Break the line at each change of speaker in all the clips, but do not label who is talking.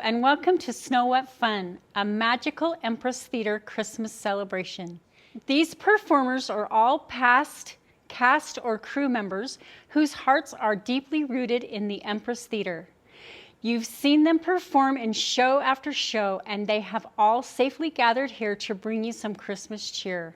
and welcome to Snow What Fun, a magical Empress Theater Christmas celebration. These performers are all past cast or crew members whose hearts are deeply rooted in the Empress Theater. You've seen them perform in show after show, and they have all safely gathered here to bring you some Christmas cheer.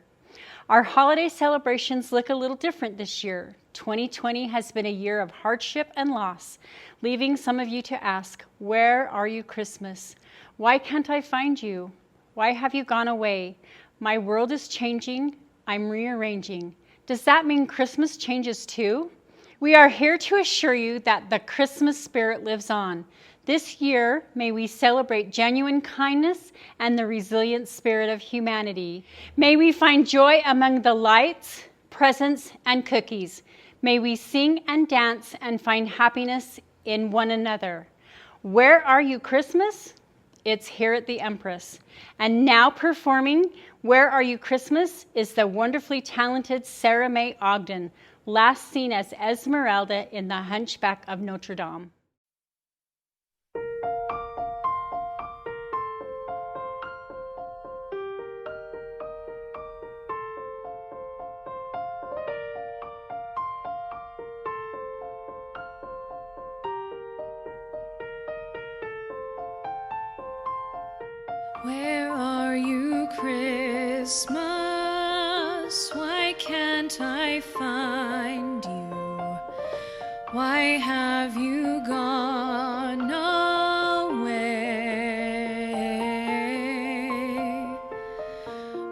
Our holiday celebrations look a little different this year. 2020 has been a year of hardship and loss, leaving some of you to ask, where are you, Christmas? Why can't I find you? Why have you gone away? My world is changing. I'm rearranging. Does that mean Christmas changes too? We are here to assure you that the Christmas spirit lives on. This year, may we celebrate genuine kindness and the resilient spirit of humanity. May we find joy among the lights, presents, and cookies. May we sing and dance and find happiness in one another. Where are you, Christmas? It's here at the Empress. And now performing Where Are You, Christmas is the wonderfully talented Sarah Mae Ogden, last seen as Esmeralda in The Hunchback of Notre Dame.
Where are you, Christmas? Why can't I find you? Why have you gone away?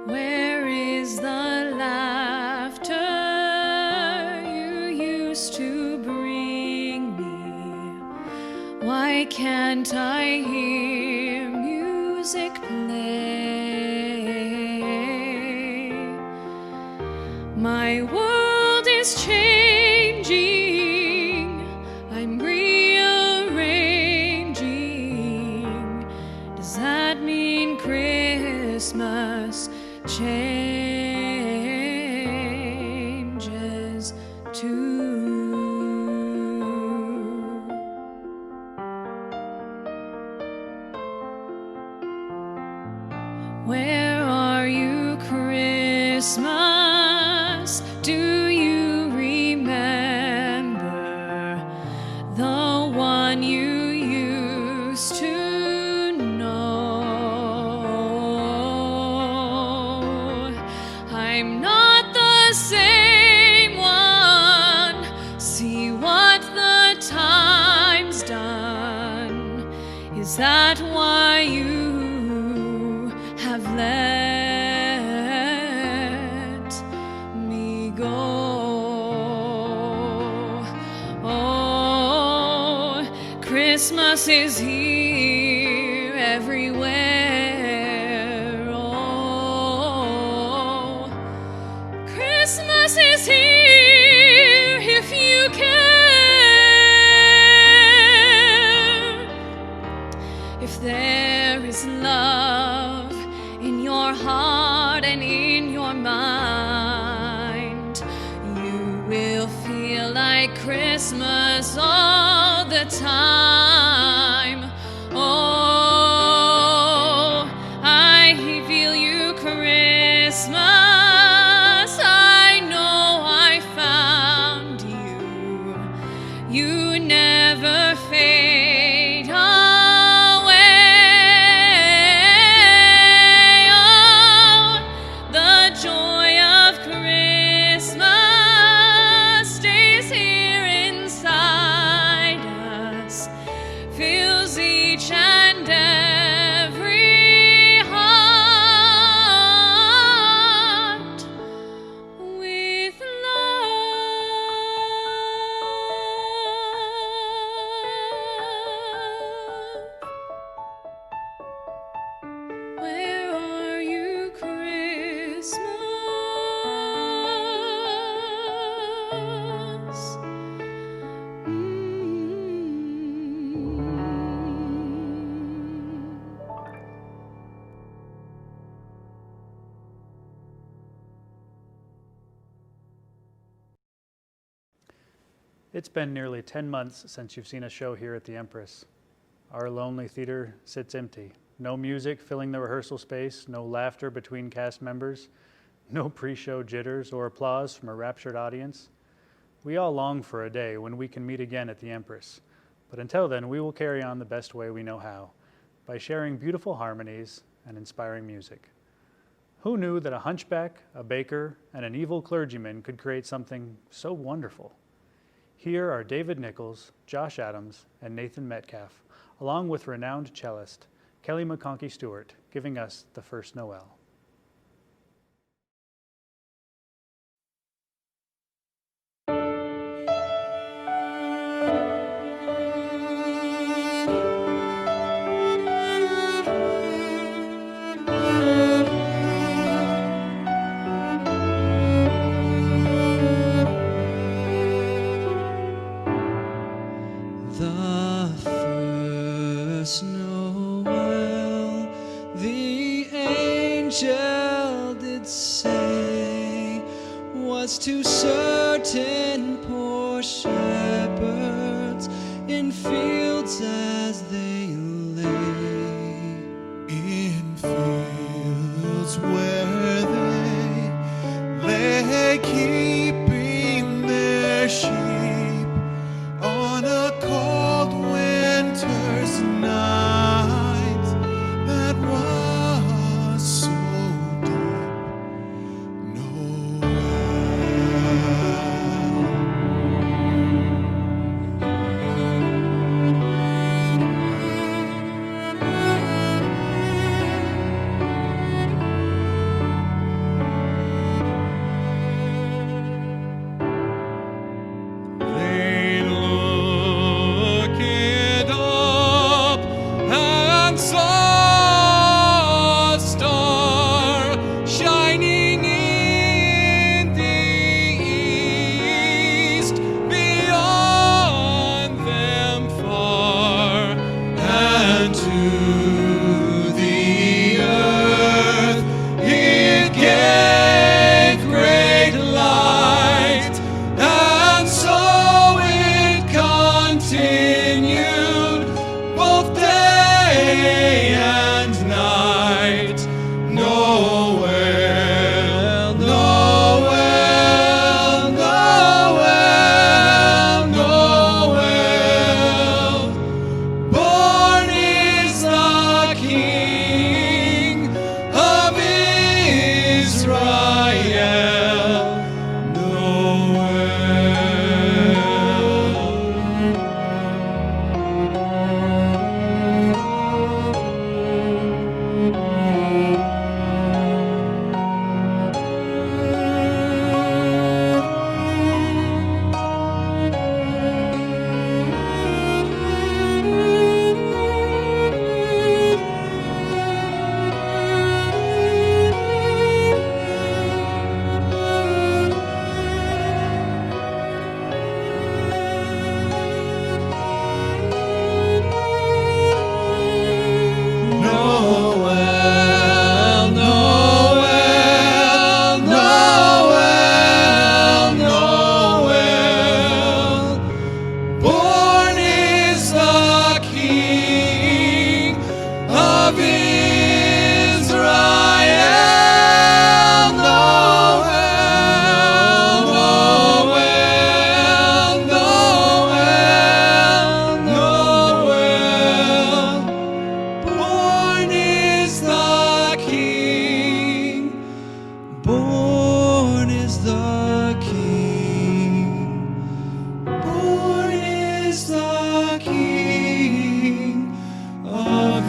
Where is the laughter you used to bring me? Why can't I hear music play? My world is changing, I'm rearranging. Does that mean Christmas changes too? Where are you, Christmas? Do you remember the one you used to know? I'm not the same one. See what the time's done. Is that why you have let me go? Oh, Christmas is here everywhere. Oh, Christmas is here if you care. If there is love in your heart and in your mind, you will feel like Christmas all the time. Oh, I feel you, Christmas. I know I found you. You never fade away. Oh, the joy of Christmas stays here inside us, fills each and every heart with love. Where are you, Christmas?
It's been nearly 10 months since you've seen a show here at the Empress. our lonely theater sits empty. No music filling the rehearsal space, no laughter between cast members, no pre-show jitters or applause from a raptured audience. We all long for a day when we can meet again at the Empress, but until then, we will carry on the best way we know how, by sharing beautiful harmonies and inspiring music. Who knew that a hunchback, a baker, and an evil clergyman could create something so wonderful? Here are David Nichols, Josh Adams, and Nathan Metcalf, along with renowned cellist Kelly McConkey Stewart, giving us the first Noel.
The first Noel, the angel did say, was to certain poor shepherds in fields as they lay.
In fields where they lay keeping their sheep on a cold winter's night that was so deep. They looked up and saw a star shining in the east, beyond them far, and to the earth it gave great light, and so it continued both day and night. Noel, Noel, Noel, Noel. Born is the King of Israel. Noel, Noel, Noel, Noel. Born is the King of Israel. Noel, Noel, Noel, Noel. Born is the King. Born is the King. Born is the King of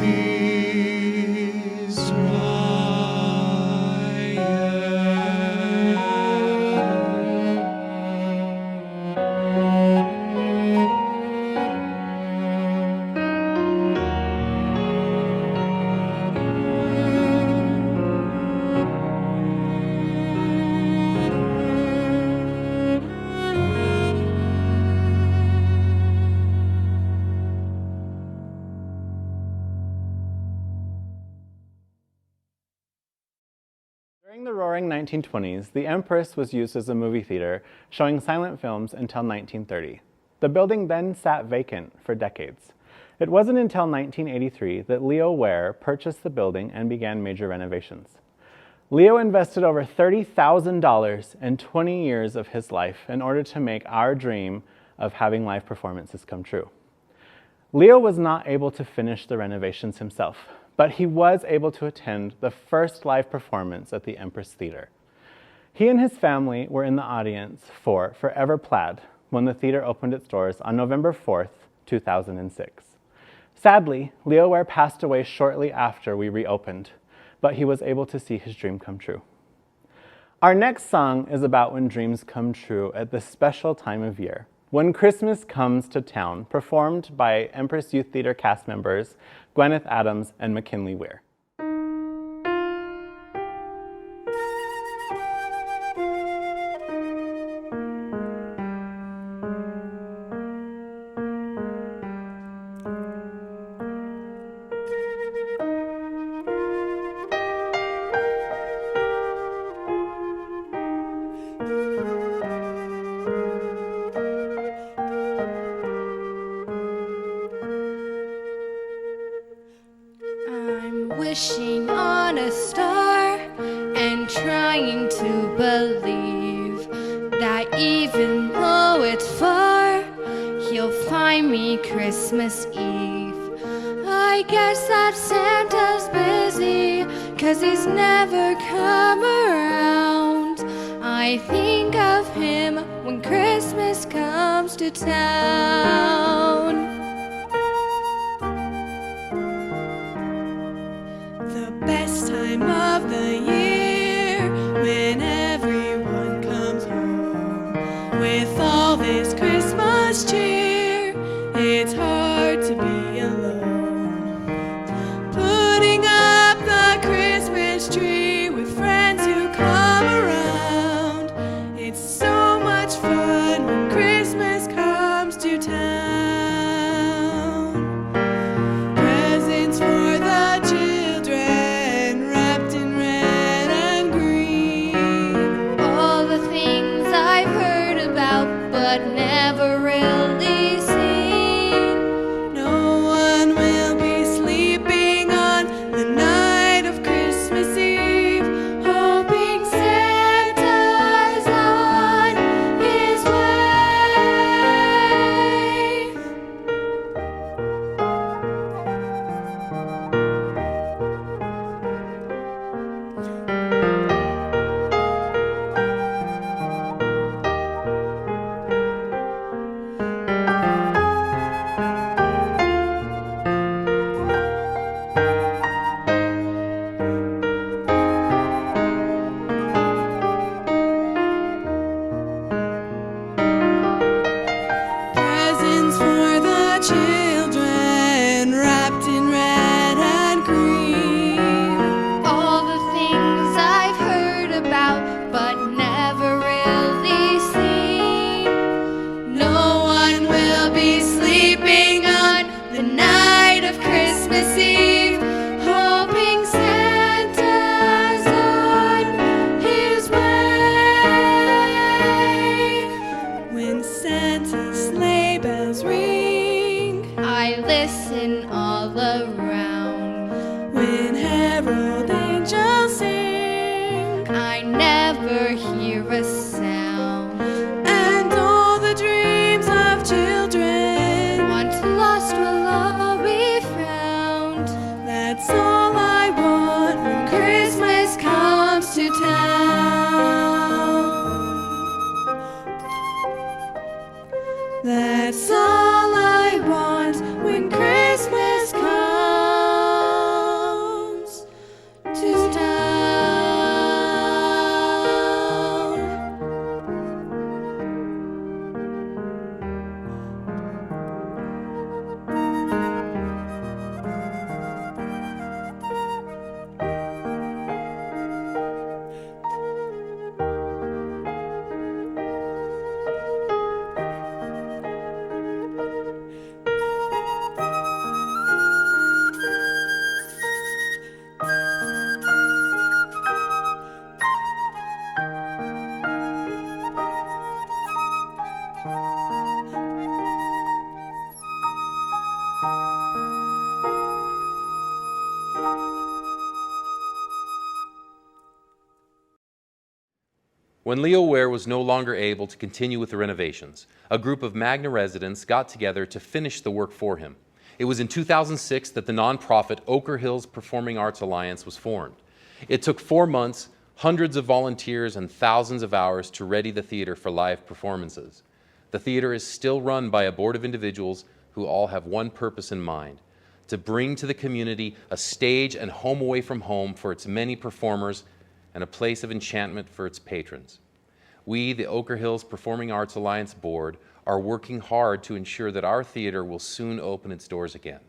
During the Roaring 1920s, the Empress was used as a movie theater, showing silent films until 1930. The building then sat vacant for decades. It wasn't until 1983 that Leo Ware purchased the building and began major renovations. Leo invested over $30,000 in 20 years of his life in order to make our dream of having live performances come true. Leo was not able to finish the renovations himself, but he was able to attend the first live performance at the Empress Theater. He and his family were in the audience for Forever Plaid when the theater opened its doors on November 4th, 2006. Sadly, Leo Ware passed away shortly after we reopened, but he was able to see his dream come true. Our next song is about when dreams come true at this special time of year, when Christmas Comes to Town, performed by Empress Youth Theater cast members Gwyneth Adams and McKinley Weir.
Wishing on a star and trying to believe that even though it's far, he'll find me Christmas Eve. I guess that Santa's busy, 'cause he's never come around. I think of him when Christmas comes to town.
Best time of the year, when everyone comes home with all this Christmas cheer. It's hard to be alone, putting up the Christmas tree with friends who come around. It's so much fun when Christmas comes to town. Presents for the children, wrapped in red and green.
All the things I've heard about but never really seen.
No one will be sleeping on the night of Christmas Eve,
Hoping Santa's on his way.
presents for the children, wrapped in red and green.
All the things
When Leo Ware was no longer able to continue with the renovations, a group of Magna residents got together to finish the work for him. It was in 2006 that the nonprofit Ochre Hills Performing Arts Alliance was formed. It took 4 months, hundreds of volunteers, and thousands of hours to ready the theater for live performances. The theater is still run by a board of individuals who all have one purpose in mind: to bring to the community a stage and home away from home for its many performers and a place of enchantment for its patrons. We, the Ochre Hills Performing Arts Alliance Board, are working hard to ensure that our theater will soon open its doors again.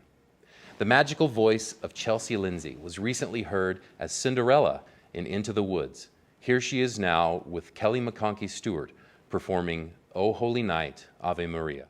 The magical voice of Chelsea Lindsay was recently heard as Cinderella in Into the Woods. Here she is now with Kelly McConkey Stewart performing O Holy Night, Ave Maria.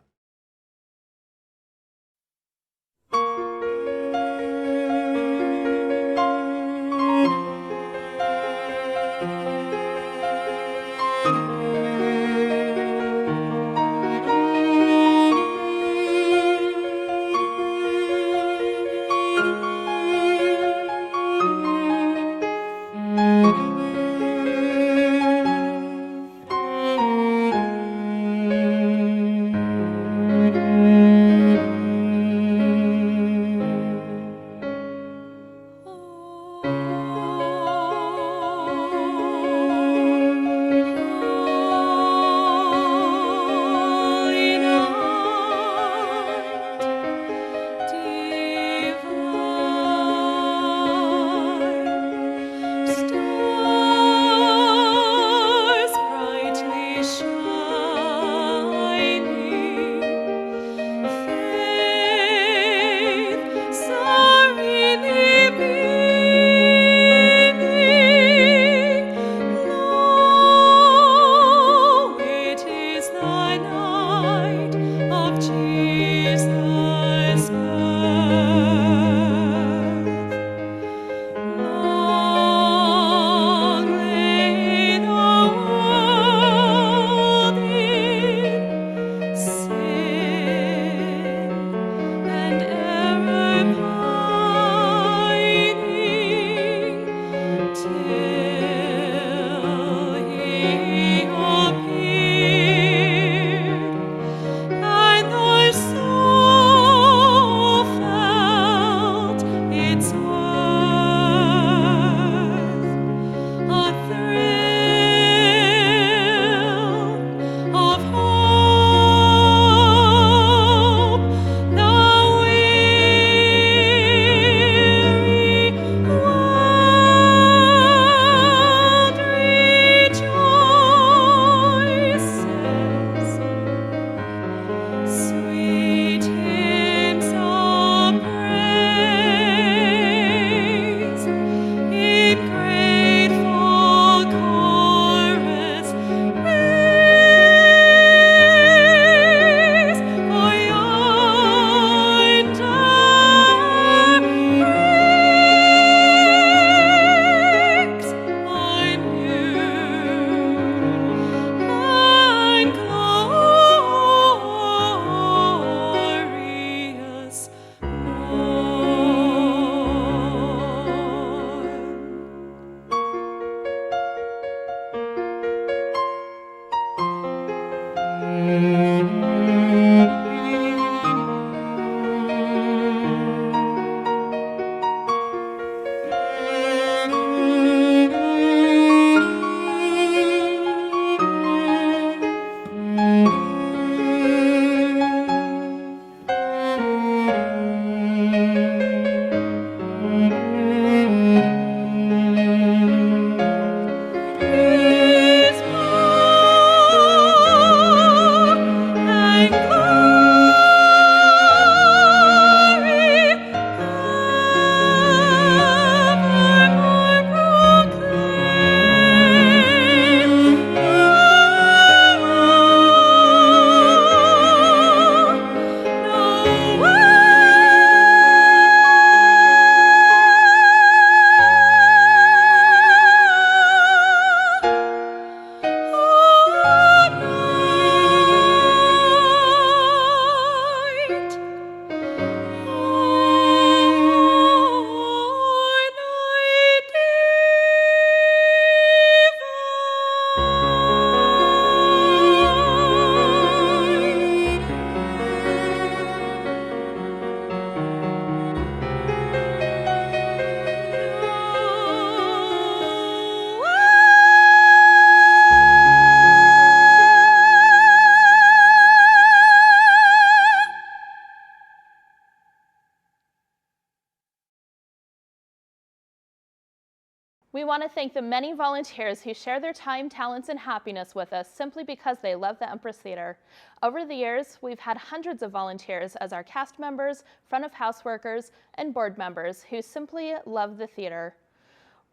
We want to thank the many volunteers who share their time, talents, and happiness with us simply because they love the Empress Theater. Over the years, we've had hundreds of volunteers as our cast members, front of house workers, and board members who simply love the theater.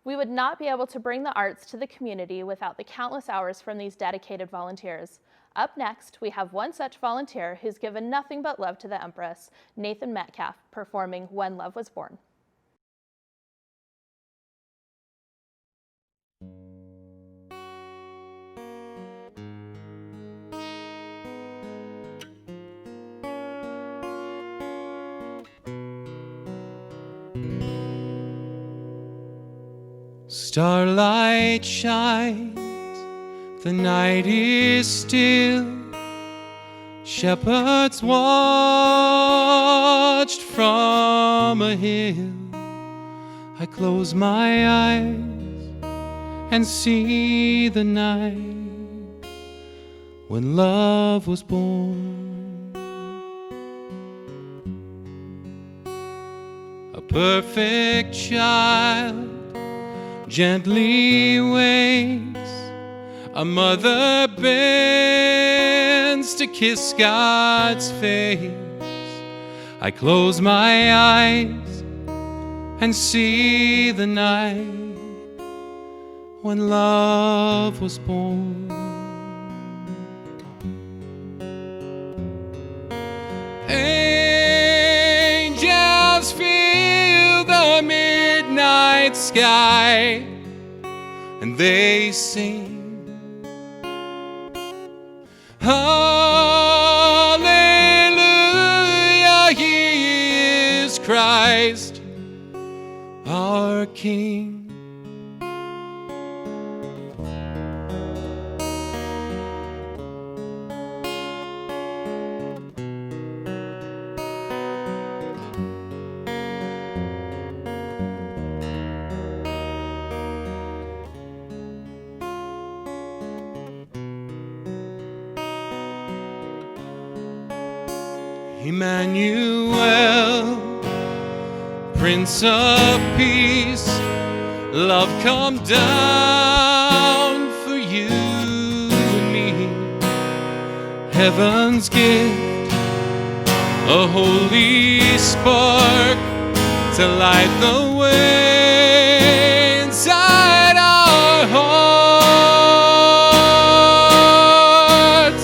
We would not be able to bring the arts to the community without the countless hours from these dedicated volunteers. Up next, we have one such volunteer who's given nothing but love to the Empress, Nathan Metcalf, performing When Love Was Born.
Starlight shines, the night is still. Shepherds watched from a hill. I close my eyes and see the night when love was born. A perfect child gently wakes, a mother bends to kiss God's face. I close my eyes and see the night when love was born. Angels fill the midnight sky, and they sing, Hallelujah, He is Christ, our King. Emmanuel, Prince of Peace, love come down for you and me. Heaven's gift, a holy spark to light the way inside our hearts.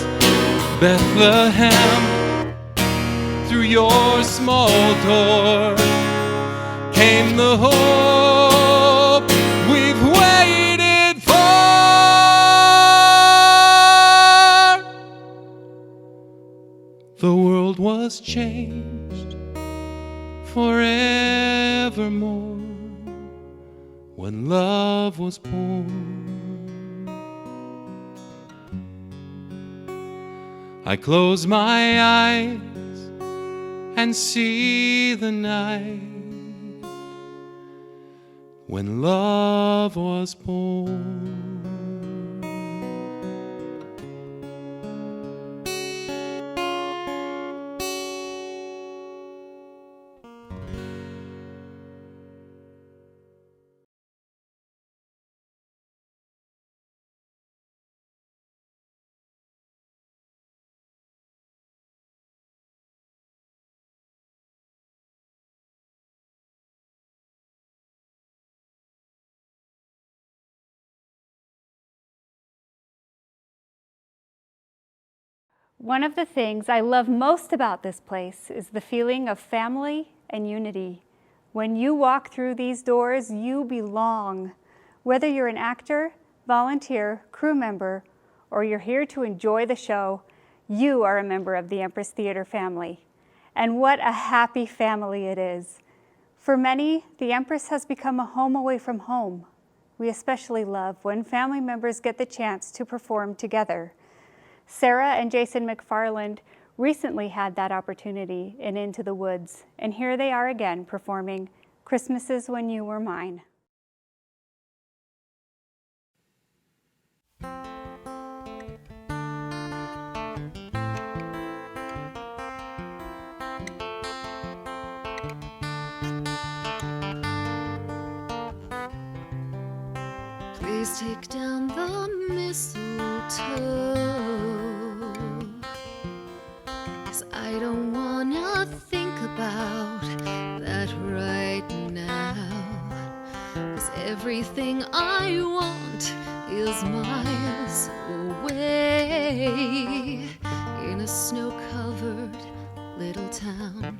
Bethlehem, through your small door came the hope we've waited for. The world was changed forevermore when love was born. I close my eyes and see the night when love was born.
One of the things I love most about this place is the feeling of family and unity. When you walk through these doors, you belong. Whether you're an actor, volunteer, crew member, or you're here to enjoy the show, you are a member of the Empress Theater family. And what a happy family it is. For many, the Empress has become a home away from home. We especially love when family members get the chance to perform together. Sarah and Jason McFarland recently had that opportunity in Into the Woods, and here they are again performing Christmases When You Were Mine.
Please take down the mistletoe, 'cause I don't wanna think about that right now. 'Cause everything I want is miles away in a snow-covered little town.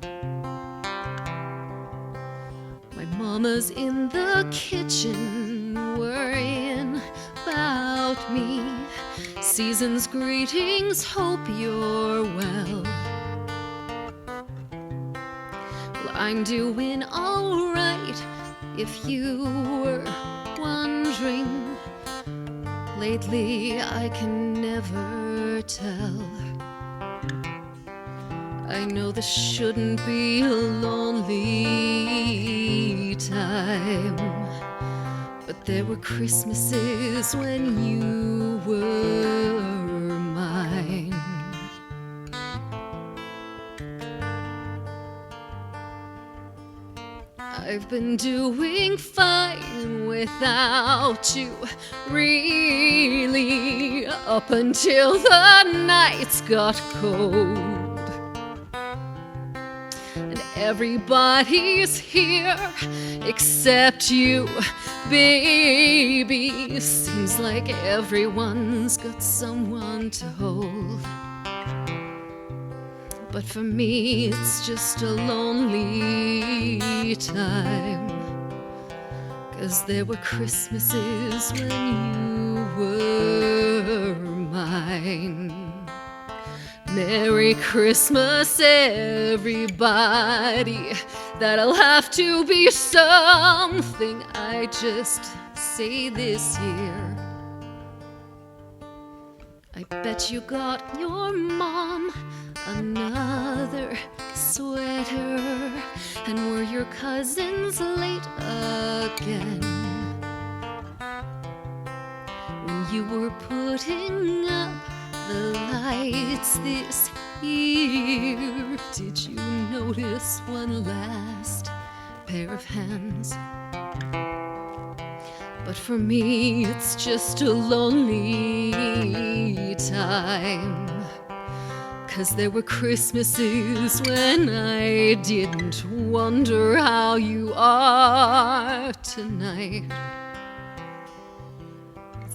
My mama's in the kitchen worrying about me. Season's greetings, hope you're well. Well, I'm doing all right, if you were wondering. Lately, I can never tell. I know this shouldn't be a lonely time, but there were Christmases when you were mine. I've been doing fine without you, really, up until the nights got cold. And everybody's here except you, baby. Seems like everyone's got someone to hold. But for me, it's just a lonely time, 'cause there were Christmases when you were mine. Merry Christmas, everybody. That'll have to be something I just say this year. I bet you got your mom another sweater, and were your cousins late again when you were putting up the lights this year? Did you notice one last pair of hands? But for me, it's just a lonely time, 'cause there were Christmases when I didn't wonder how you are tonight.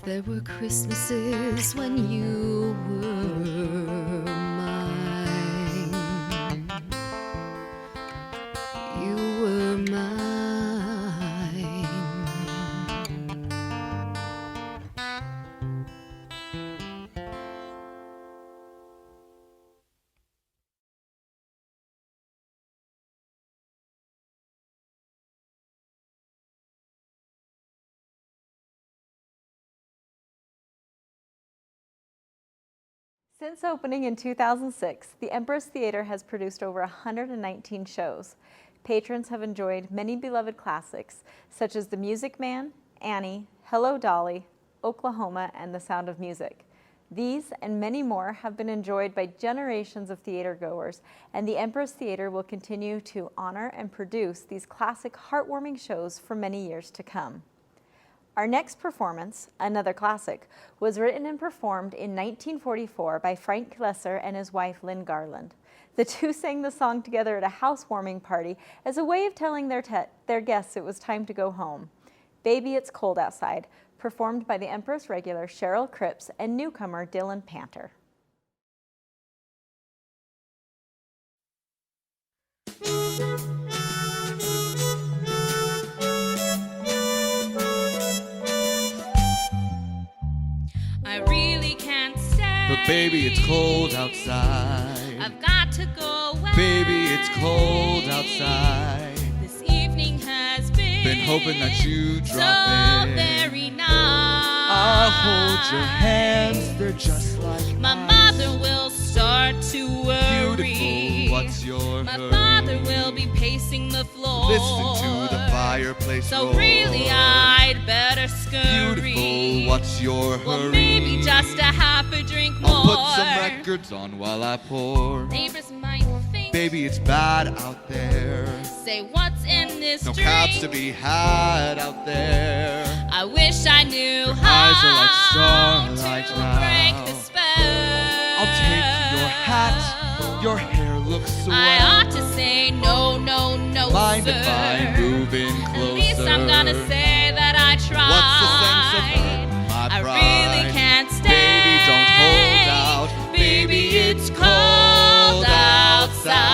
There were Christmases when you were mine. You were mine.
Since opening in 2006, the Empress Theater has produced over 119 shows. Patrons have enjoyed many beloved classics, such as The Music Man, Annie, Hello Dolly, Oklahoma, and The Sound of Music. These and many more have been enjoyed by generations of theater goers, and the Empress Theater will continue to honor and produce these classic, heartwarming shows for many years to come. Our next performance, another classic, was written and performed in 1944 by Frank Lesser and his wife Lynn Garland. The two sang the song together at a housewarming party as a way of telling their guests it was time to go home. Baby, It's Cold Outside, performed by the Empress regular Cheryl Cripps and newcomer Dylan Panter.
I really can't stay.
But baby, it's cold outside.
I've got to go away.
Baby, it's cold outside.
This evening has been
hoping that you drop
so
in.
very nice.
I'll hold your hands, they're just like
My
ice.
mother will start to worry.
Beautiful, what's your
My
hurry?
father will be pacing the floor.
Listen to the fireplace
So
roar.
really I'd better scurry.
Beautiful, what's your hurry?
Well, maybe just a half a drink more.
I'll put some records on while I pour.
Neighbors might think,
Baby, it's bad out there.
say what's in this
No
drink.
cabs to be had out there.
I wish I knew
like starlight
to
now.
break the spell.
I'll take your hat, your hair looks swell.
I ought to say no, no, no,
Mind
sir.
if I move in closer?
At least I'm gonna say that I tried.
What's the sense of hurting my
I
pride?
really can't stay.
Baby, don't hold out.
Baby, it's cold outside.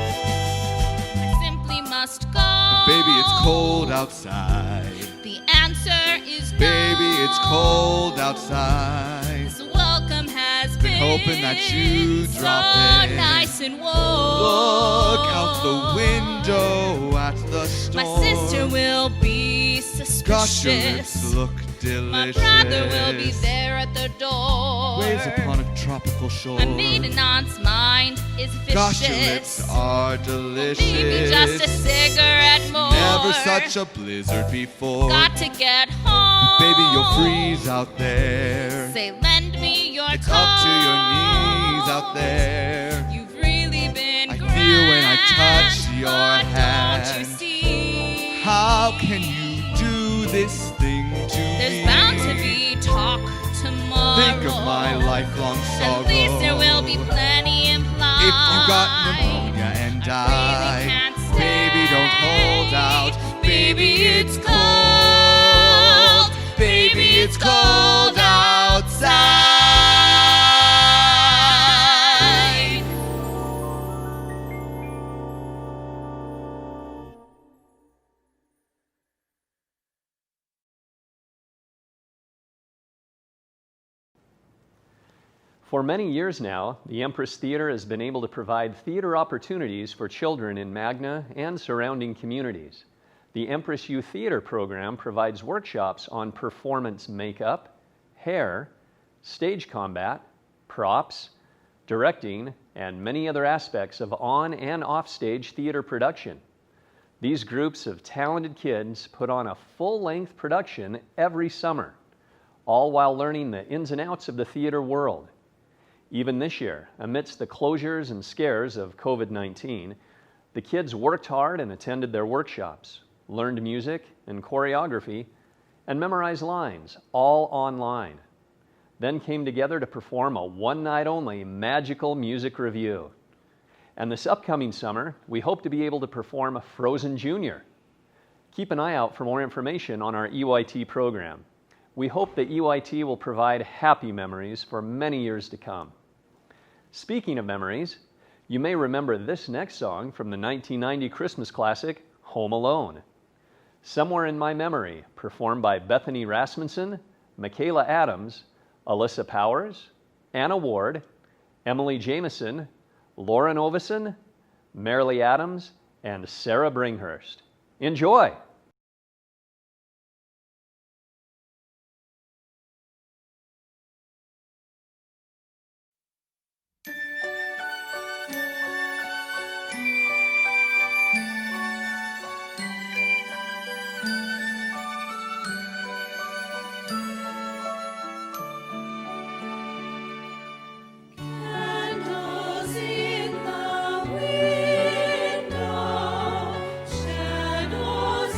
I simply must go.
Baby, it's cold outside.
The answer is no.
Baby, it's cold outside.
This welcome has
Been hoping that you
so
drop in.
nice and warm.
Look out the window at the storm.
My sister will be suspicious.
Gosh, your lips look delicious.
My brother will be there at the door.
Waves upon a tropical shore.
My maiden aunt's mind is vicious.
Gosh, your lips are delicious.
Maybe just a cigarette more.
Never such a blizzard before.
Got to get home.
Baby, you'll freeze out there.
Say, lend me your
It's
coat.
up to your knees out there.
You've really been
I
grand.
feel when I touch your
but
hand.
Don't you see?
How can you do this thing to me?
There's bound to be talk tomorrow.
Think of my lifelong sorrow.
At least there will be plenty implied.
If you got pneumonia and died, baby, don't hold out. Baby, it's cold. Baby, it's cold outside.
For many years now, the Empress Theater has been able to provide theater opportunities for children in Magna and surrounding communities. The Empress Youth Theater program provides workshops on performance makeup, hair, stage combat, props, directing, and many other aspects of on- and off-stage theater production. These groups of talented kids put on a full-length production every summer, all while learning the ins and outs of the theater world. Even this year, amidst the closures and scares of COVID-19, the kids worked hard and attended their workshops, learned music and choreography, and memorized lines, all online. Then came together to perform a one-night-only magical music review. And this upcoming summer, we hope to be able to perform Frozen Junior. Keep an eye out for more information on our EYT program. We hope that EYT will provide happy memories for many years to come. Speaking of memories, you may remember this next song from the 1990 Christmas classic, Home Alone. Somewhere in My Memory, performed by Bethany Rasmussen, Michaela Adams, Alyssa Powers, Anna Ward, Emily Jameson, Lauren Ovison, Marilee Adams, and Sarah Bringhurst. Enjoy!
Candles in the window, shadows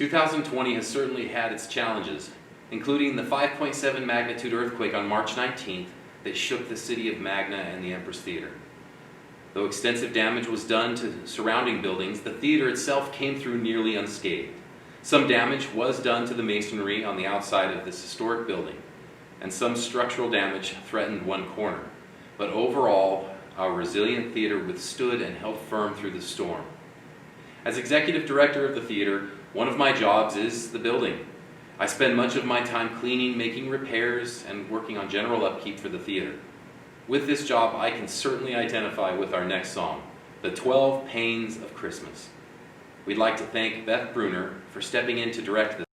2020 has certainly had its challenges, including the 5.7 magnitude earthquake on March 19th that shook the city of Magna and the Empress Theater. Though extensive damage was done to surrounding buildings, the theater itself came through nearly unscathed. Some damage was done to the masonry on the outside of this historic building, and some structural damage threatened one corner. But overall, our resilient theater withstood and held firm through the storm. As executive director of the theater, one of my jobs is the building. I spend much of my time cleaning, making repairs, and working on general upkeep for the theater. With this job, I can certainly identify with our next song, The 12 Pains of Christmas. We'd like to thank Beth Bruner for stepping in to direct this.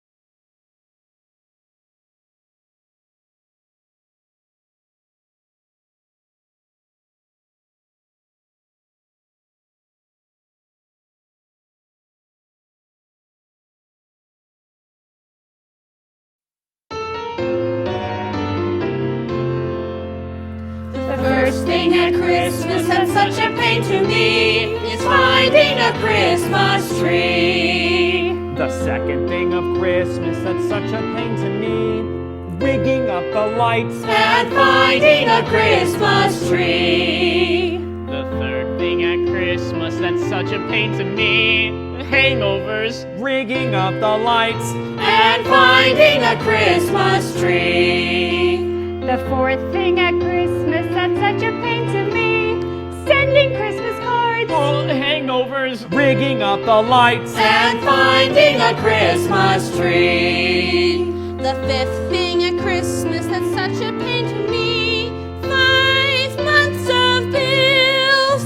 The first thing at Christmas that's such a pain to me is finding a Christmas tree.
The second thing of Christmas that's such a pain to me, rigging up the lights
And finding a Christmas tree.
The third thing at Christmas that's such a pain to me, hangovers, rigging up the lights
And finding a Christmas tree.
The fourth thing at Christmas that's such a pain to me, sending Christmas cards.
Oh, hangovers, rigging up the lights
And finding a Christmas tree.
The fifth thing at Christmas that's such a pain to me, 5 months of bills.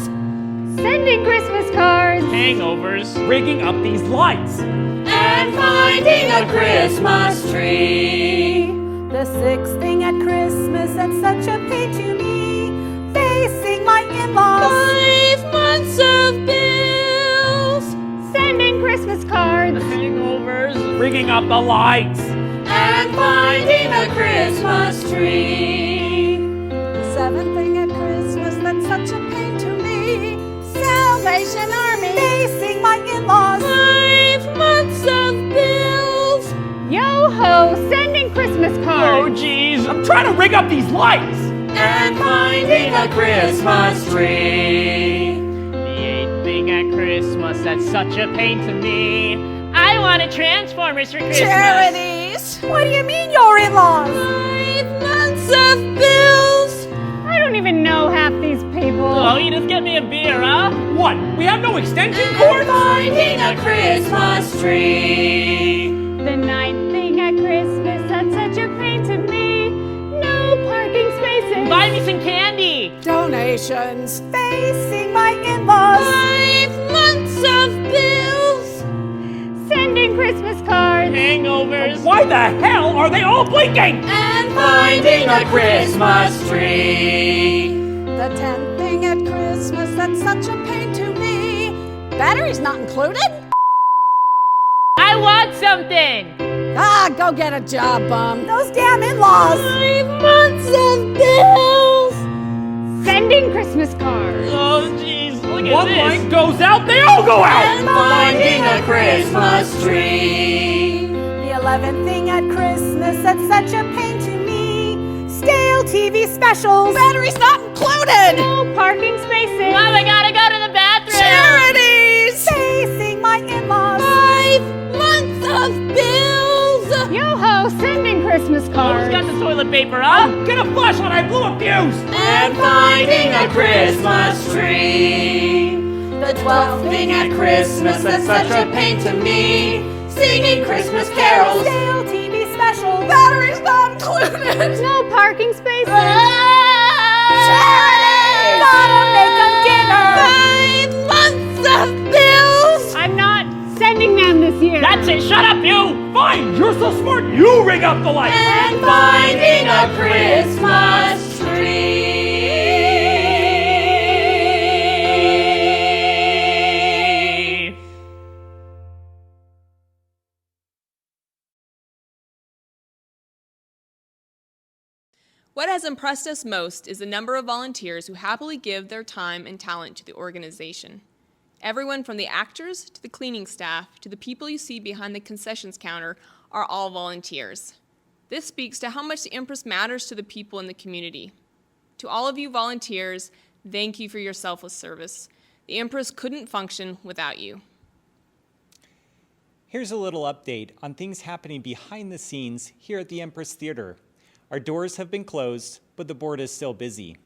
Sending Christmas cards.
hangovers, rigging up these lights.
And finding a Christmas tree.
The sixth thing at Christmas that's such a pain to me, facing my in-laws.
5 months of bills.
Sending Christmas cards.
Hangovers, rigging up the lights.
And finding a Christmas tree.
The seventh thing at Christmas that's such a pain to me, Salvation Army, facing my in-laws.
5 months of bills.
Yo-ho, sending Christmas
Oh
cards.
geez, I'm trying to rig up these lights.
And finding a Christmas tree.
The eighth thing at Christmas that's such a pain to me, I wanted Transformers for Christmas.
Charities. What do you mean your in-laws?
5 months of bills.
I don't even know half these people.
Oh, you just get me a beer, huh? What? We have no extension
And
cord?
finding a Christmas tree.
The ninth thing at Christmas that's such a pain to me, no parking spaces.
Buy me some candy.
Donations, facing my in-laws.
5 months of bills.
Sending Christmas cards.
Hangovers. Why the hell are they all blinking?
And finding a Christmas tree.
The 10th thing at Christmas that's such a pain to me, batteries not included?
I want something.
Ah, go get a job, bum. Those damn in-laws.
5 months of bills.
Sending Christmas cards.
Oh jeez, look at
One
this.
light goes out, they all go out!
And finding a Christmas tree.
The 11th thing at Christmas that's such a pain to me, stale TV specials, batteries not included.
No parking spaces.
Mom, I gotta go to the bathroom.
Charities, facing my in-laws.
5 months of bills.
Yo-ho, sending Christmas
Who's
cards.
got the toilet paper, huh?
Get a flashlight, I blew a fuse!
And finding a Christmas tree. The 12th thing at Christmas that's such a pain to me, singing Christmas carols.
Stale TV specials, batteries not included.
No parking spaces.
Charities, gotta make them dinner.
5 months of bills.
I'm not sending them this year.
That's it, shut up you!
Fine, you're so smart, you rig up the lights!
And finding a Christmas tree.
What has impressed us most is the number of volunteers who happily give their time and talent to the organization. Everyone from the actors to the cleaning staff to the people you see behind the concessions counter are all volunteers. This speaks to how much the Empress matters to the people in the community. To all of you volunteers, thank you for your selfless service. The Empress couldn't function without you.
Here's a little update on things happening behind the scenes here at the Empress Theater. Our doors have been closed, but the board is still busy.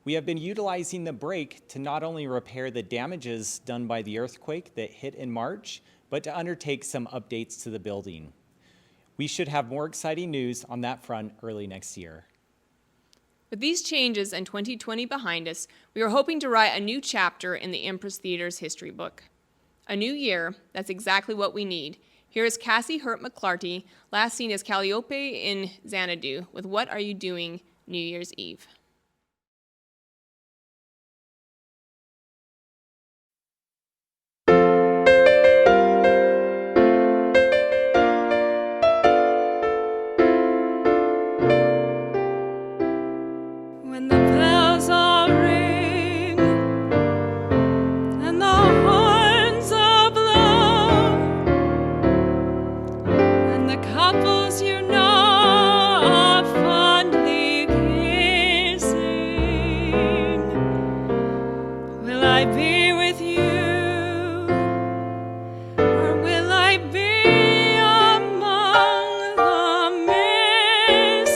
We have been utilizing the break to not only repair the damages done by the earthquake that hit in March, but to undertake some updates to the building. We should have more exciting news on that front early next year.
With these changes and 2020 behind us, we are hoping to write a new chapter in the Empress Theater's history book. A new year, that's exactly what we need. Here is Cassie Hurt-McClarty, last seen as Calliope in Xanadu, with What Are You Doing New Year's Eve?
When the bells all ring and the horns all blow and the couples you know are fondly kissing, will I be with you or will I be among the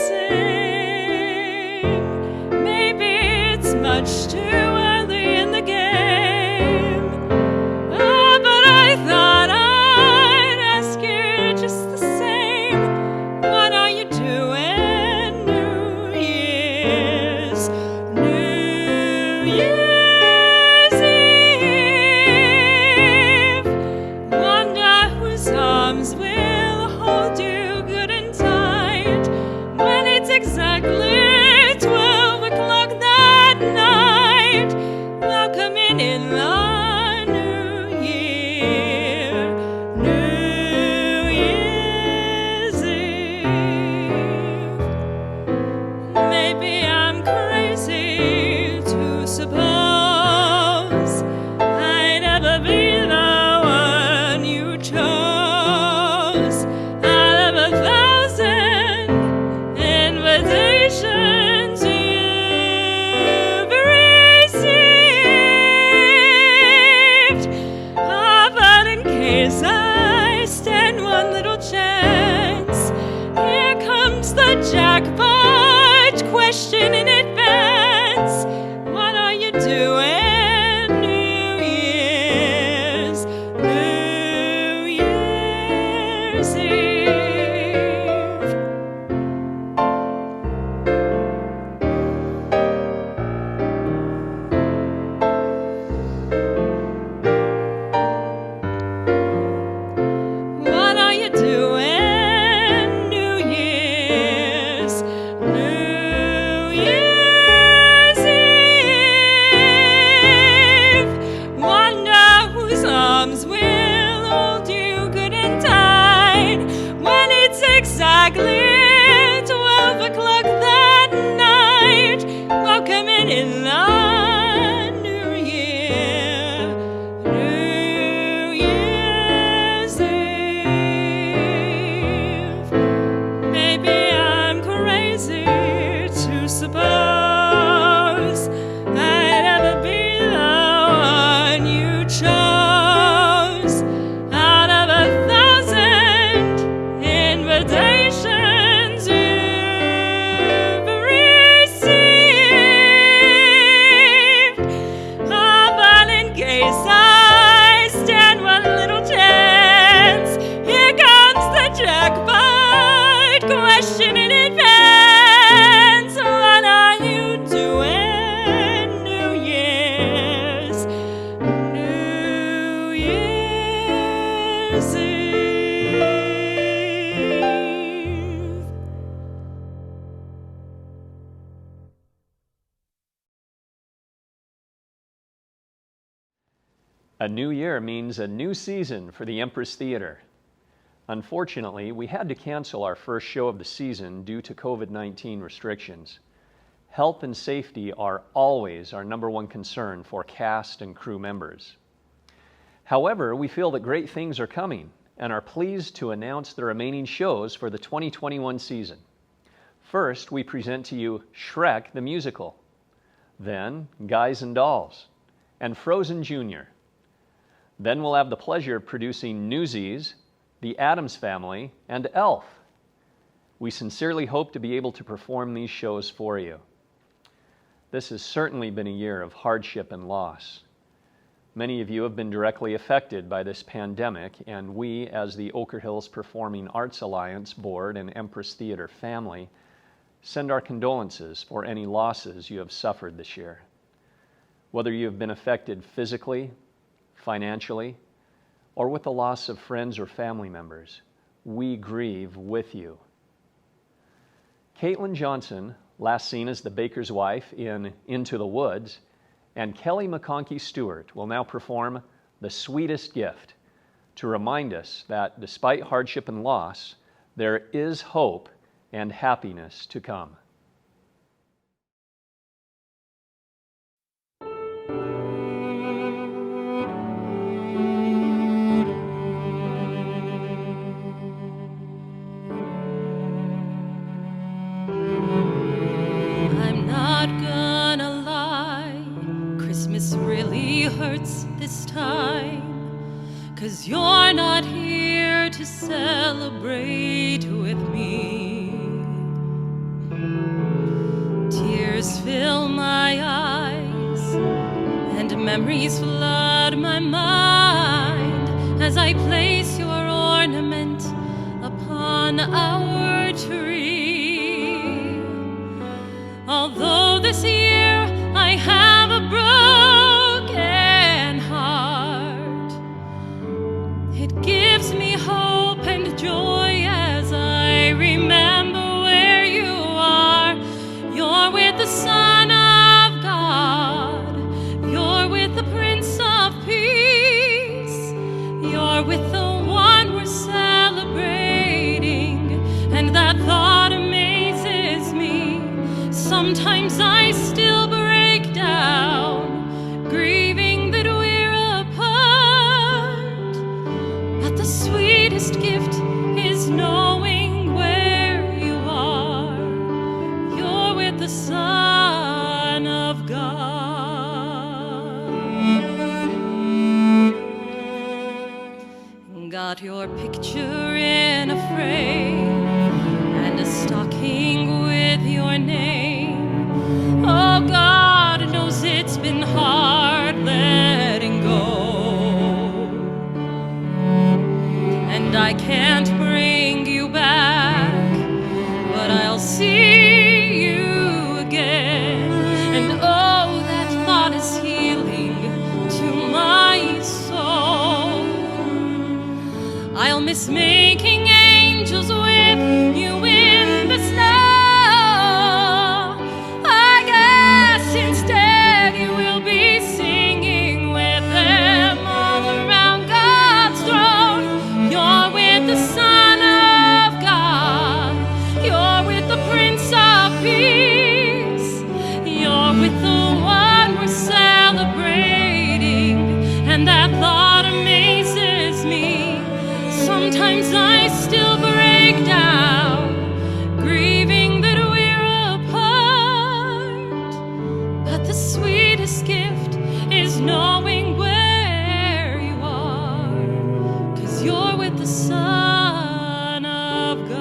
missing? Maybe it's much too early in the game. Oh, but I thought I'd ask you just the same. What are you doing New Year's? New Year's Eve. Wonder whose arms will hold you good and tight when it's exactly 12 o'clock that night. Welcoming in the new year, New Year's Eve. Maybe I'm crazy to suppose I'd ever be the one you chose out of 1,000 invitations you've received. Ah, but in case I stand one little chance, here comes the jackpot question in advance. What are you doing New Year's? New Year's Eve. What are you doing New Year's? New Year's Eve. Wonder whose arms will hold you good and tight when it's exactly 12 o'clock that night. Welcoming in the new year, New Year's Eve. Maybe I'm crazy to suppose I'd ever be the one you chose out of 1,000 invitations you've received. Ah, but in case I stand one little chance, here comes the jackpot question in advance. What are you doing New Year's? New Year's Eve.
A new year means a new season for the Empress Theater. Unfortunately, we had to cancel our first show of the season due to COVID-19 restrictions. Health and safety are always our #1 concern for cast and crew members. However, we feel that great things are coming and are pleased to announce the remaining shows for the 2021 season. First, we present to you Shrek the Musical, then Guys and Dolls, and Frozen Jr. Then we'll have the pleasure of producing Newsies, The Addams Family, and Elf. We sincerely hope to be able to perform these shows for you. This has certainly been a year of hardship and loss. Many of you have been directly affected by this pandemic, and we, as the Oker Hills Performing Arts Alliance Board and Empress Theater family, send our condolences for any losses you have suffered this year. Whether you have been affected physically, financially, or with the loss of friends or family members, we grieve with you. Caitlin Johnson, last seen as the baker's wife in Into the Woods, and Kelly McConkey Stewart will now perform The Sweetest Gift to remind us that despite hardship and loss, there is hope and happiness to come.
I'm not gonna lie, Christmas really hurts this time, 'cause you're not here to celebrate with me. Tears fill my eyes and memories flood my mind as I place your ornament upon our tree. Although this year I have a broken heart, it gives me hope and joy as I remember where you are. You're with the Son of God. You're with the Prince of Peace. You're with the one we're celebrating, and that thought amazes me. Sometimes I still break down, grieving that we're apart. But the sweetest gift is knowing where you are. You're with the Son of God. Got your picture in a frame and a stocking with your name. Oh, God knows it's been hard letting go, and I can't bring you back, but I'll see you again. And oh, that thought is healing to my soul. I'll miss making angels with you in the snow. I guess instead you will be singing with them all around God's throne. You're with the Son of God. You're with the Prince of Peace. You're with the one we're celebrating, and that thought amazes me. Sometimes I still break down, grieving that we're apart. But the sweetest gift is knowing where you are, 'cause you're with the Son of God.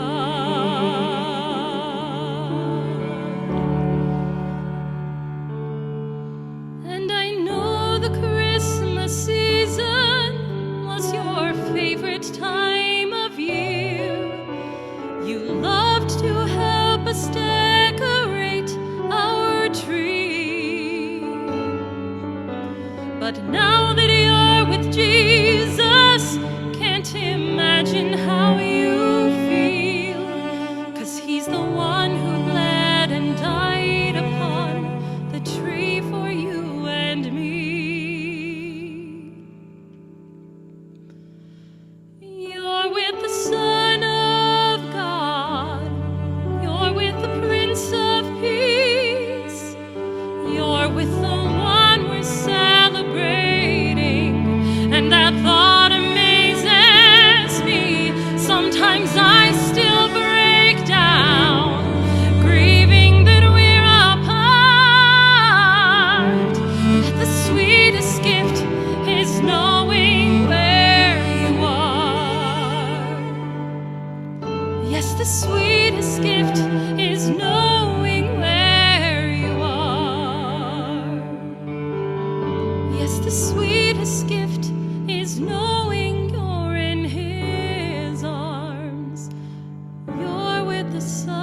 And I know the Christmas season was your favorite time of year. You loved to help us decorate our tree. But now that you're with Jesus, can't imagine how you feel, 'cause he's the one who bled and died upon the tree for you and me. You're with the Son of God. You're with the Prince of Peace. You're with the one we're celebrating, and that the sweetest gift is knowing you're in His arms. You're with the Son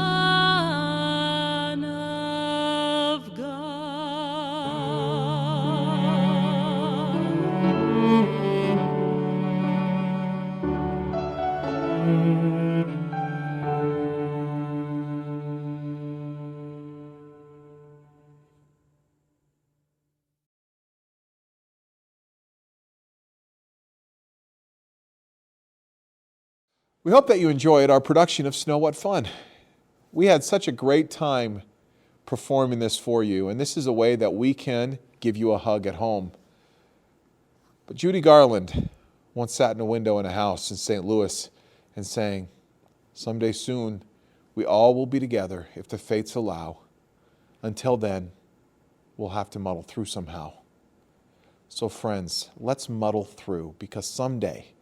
of
We hope that you enjoyed our production of Snow What Fun. We had such a great time performing this for you, and this is a way that we can give you a hug at home. But Judy Garland once sat in a window in a house in St. Louis and sang, "Someday soon we all will be together if the fates allow. Until then, we'll have to muddle through somehow." So friends, let's muddle through, because someday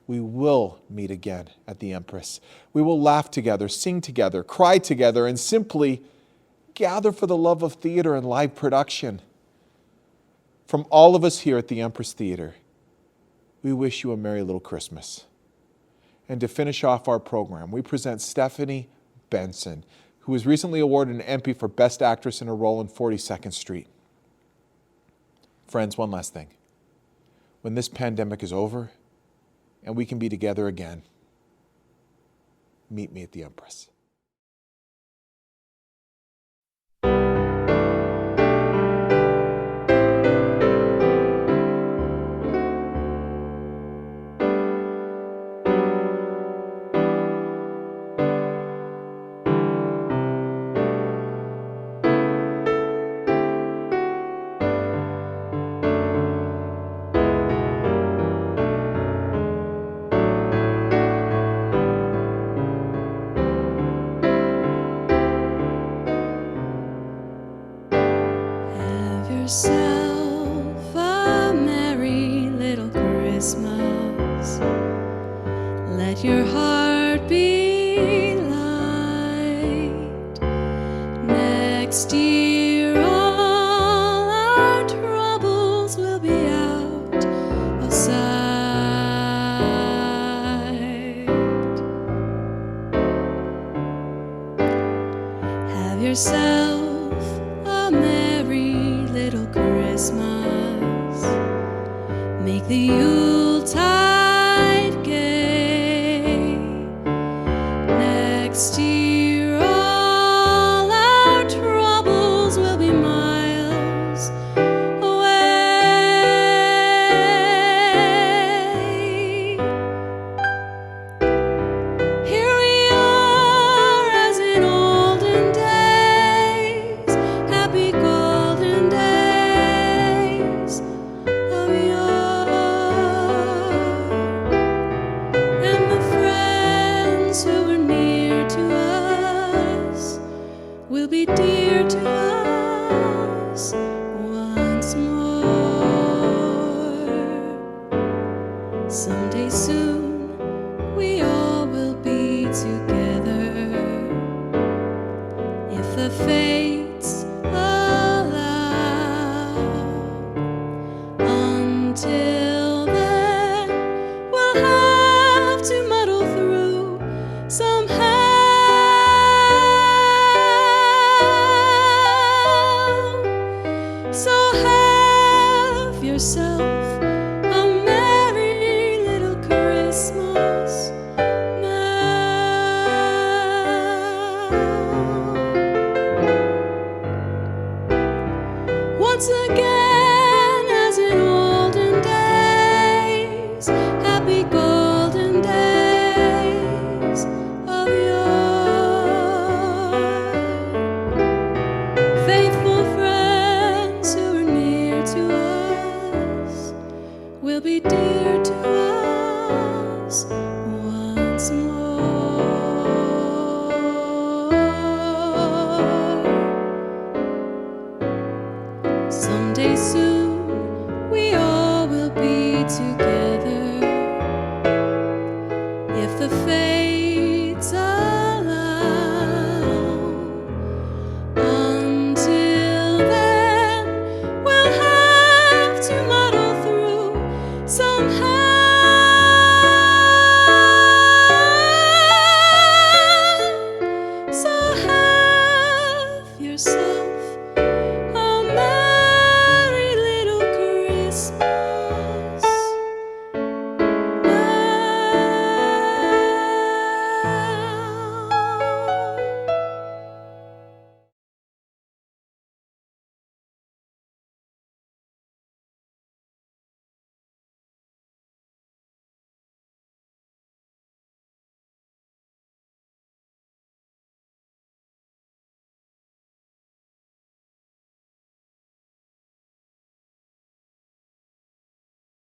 we will meet again at the Empress. We will laugh together, sing together, cry together, and simply gather for the love of theater and live production. From all of us here at the Empress Theater, we wish you a merry little Christmas. And to finish off our program, we present Stephanie Benson, who was recently awarded an Emmy for Best Actress in a Role in 42nd Street. Friends, one last thing. When this pandemic is over and we can be together again, meet me at the Empress.
yourself a merry little Christmas. Let your heart be light. Next year all our troubles will be out of sight. Have yourself a merry little Christmas. Make the Yuletide gay. Next year all our troubles will be miles away. Here we are as in olden days, happy golden days of yore. And the friends who were near to us will be dear to us once more. Someday soon we all will be together if the fates allow. Until then, we'll have to muddle through somehow. So have yourself a merry little Christmas now. Once again, as in olden days, happy golden days of yore. Faithful friends who are near to us will be dear to us once more. Someday soon we all will be together